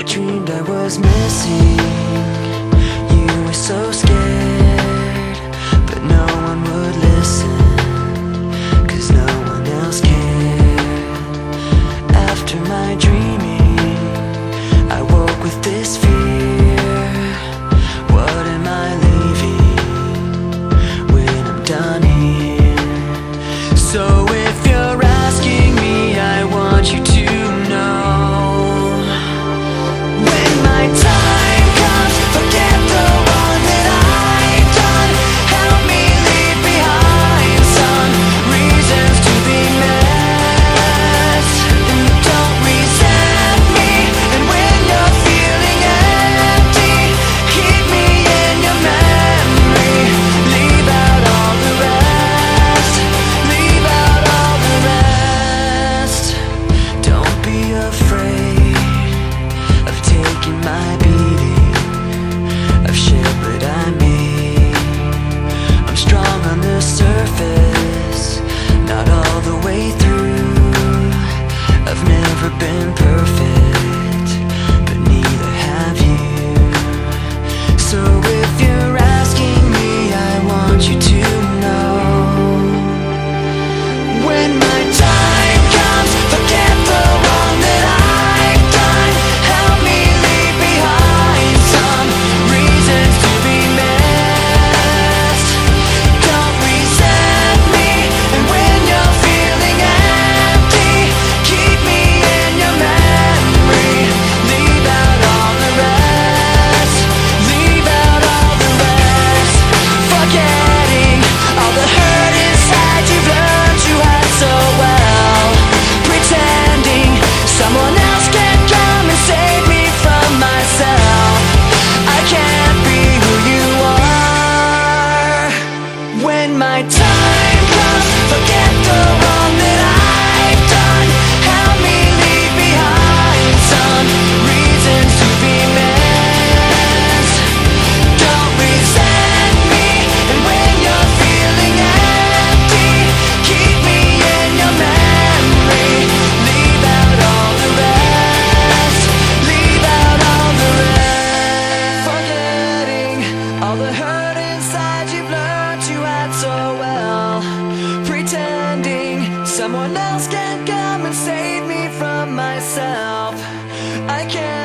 dreamed I was missing. You were so scared, but no one would listen, 'cause no one else cared. After my dreaming, I woke with this fear. What am I leaving when I'm done here? So if you're asking me, I want you to know, when my time comes, forget the wrong that I've done. Help me leave behind some reasons to be missed. Don't resent me, and when you're feeling empty, keep me in your memory. Leave out all the rest. Leave out all the rest. Don't be afraid of taking my beating, of shit that I made. I'm strong on the surface, not all the way through. I've never been perfect, but neither have you. So if you're asking me, I want you to know, when my time comes, forget the wrong that I've done. Help me leave behind some reasons to be missed. Don't resent me, and when you're feeling empty, keep me in your memory. Leave out all the rest. Leave out all the rest. Forgetting all the hurt inside you've learned you had so well. Pretending someone else can come and save me from myself. I can't be who you are. When my time comes, forget the wrong that I've done. Help me leave behind some reasons to be missed. Don't resent me, and when you're feeling empty, keep me in your memory. Leave out all the rest. Leave out all the rest. Forgetting all the hurt inside you've learned you had so well. Pretending someone else can come and save me from myself. I can't